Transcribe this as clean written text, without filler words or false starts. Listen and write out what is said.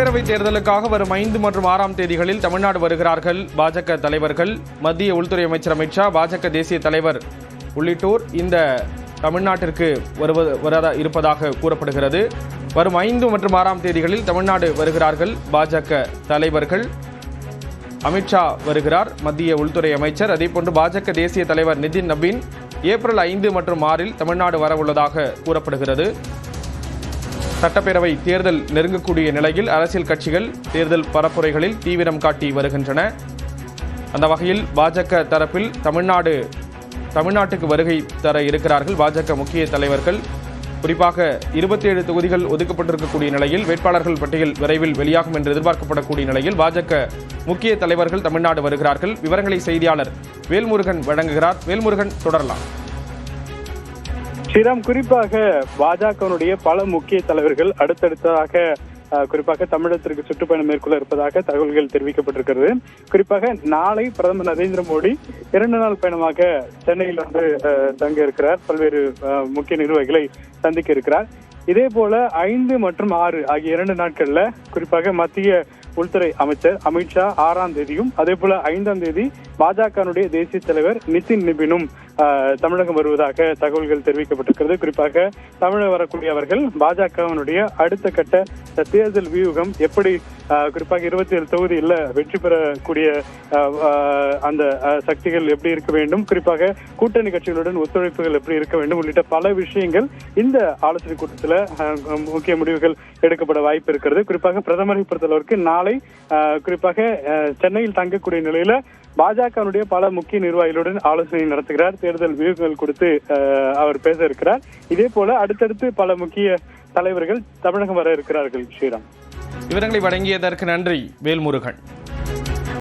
சட்டப்பேரவை தேர்தலுக்காக வரும் 5 மற்றும் 6ஆம் தேதிகளில் தமிழ்நாடு வருகிறார்கள் பாஜக தலைவர்கள். மத்திய உள்துறை அமைச்சர் அமித் ஷா, பாஜக தேசிய தலைவர் உள்ளிட்டோர் இந்த தமிழ்நாட்டிற்கு இருப்பதாக கூறப்படுகிறது. வரும் 5 மற்றும் 6ஆம் தேதிகளில் தமிழ்நாடு வருகிறார்கள் பாஜக தலைவர்கள். அமித் ஷா வருகிறார், மத்திய உள்துறை அமைச்சர். அதேபோன்று பாஜக தேசிய தலைவர் நிதின் நபீன் ஏப்ரல் 5 மற்றும் 6இல் தமிழ்நாடு வரவுள்ளதாக கூறப்படுகிறது. சட்டப்பேரவை தேர்தல் நெருங்கக்கூடிய நிலையில் அரசியல் கட்சிகள் தேர்தல் பரப்புரைகளில் தீவிரம் காட்டி வருகின்றன. அந்த வகையில் பாஜக தரப்பில் தமிழ்நாட்டுக்கு வருகை தர இருக்கிறார்கள் பாஜக முக்கிய தலைவர்கள். குறிப்பாக 27 தொகுதிகள் ஒதுக்கப்பட்டிருக்கக்கூடிய நிலையில் வேட்பாளர்கள் பட்டியல் விரைவில் வெளியாகும் என்று எதிர்பார்க்கப்படக்கூடிய நிலையில் பாஜக முக்கிய தலைவர்கள் தமிழ்நாடு வருகிறார்கள். விவரங்களை செய்தியாளர் வேல்முருகன் வழங்குகிறார். வேல்முருகன், தொடரலாம். ஸ்ரீராம், குறிப்பாக பாஜகவினுடைய பல முக்கிய தலைவர்கள் அடுத்தடுத்ததாக குறிப்பாக தமிழகத்திற்கு சுற்றுப்பயணம் மேற்கொள்ள இருப்பதாக தகவல்கள் தெரிவிக்கப்பட்டிருக்கிறது. குறிப்பாக நாளை பிரதமர் நரேந்திர மோடி 2 நாள் பயணமாக சென்னையில் தங்க இருக்கிறார். பல்வேறு முக்கிய நிர்வாகிகளை சந்திக்க இருக்கிறார். இதே போல 5 மற்றும் 6 ஆகிய 2 நாட்கள்ல குறிப்பாக மத்திய உள்துறை அமைச்சர் அமித் ஷா 6ஆம் தேதியும் அதே போல 5ஆம் தேதி பாஜகனுடைய தேசிய தலைவர் நிதின் நபீனும் தமிழகம் வருவதாக தகவல்கள் தெரிவிக்கப்பட்டிருக்கிறது. குறிப்பாக தமிழகம் வரக்கூடிய அவர்கள் பாஜகவினுடைய அடுத்த கட்ட தேர்தல் வியூகம் எப்படி, குறிப்பாக 27 தொகுதியில் வெற்றி பெறக்கூடிய அந்த சக்திகள் எப்படி இருக்க வேண்டும், குறிப்பாக கூட்டணி கட்சிகளுடன் ஒத்துழைப்புகள் எப்படி இருக்க வேண்டும் உள்ளிட்ட பல விஷயங்கள் இந்த ஆலோசனை கூட்டத்தில் முக்கிய முடிவுகள் எடுக்கப்பட வாய்ப்பு இருக்கிறது. குறிப்பாக பிரதமரை பொறுத்தளவிற்கு நாளை குறிப்பாக சென்னையில் தங்கக்கூடிய நிலையில பாஜகவினுடைய பல முக்கிய நிர்வாகிகளுடன் ஆலோசனை நடத்துகிறார். தேர்தல் வியூகங்கள் கொடுத்து அவர் பேச இருக்கிறார். இதே போல அடுத்தடுத்து பல முக்கிய தலைவர்கள் தமிழகம் வர இருக்கிறார்கள். ஸ்ரீராம், விவரங்களை வழங்கியதற்கு நன்றி வேல்முருகன்.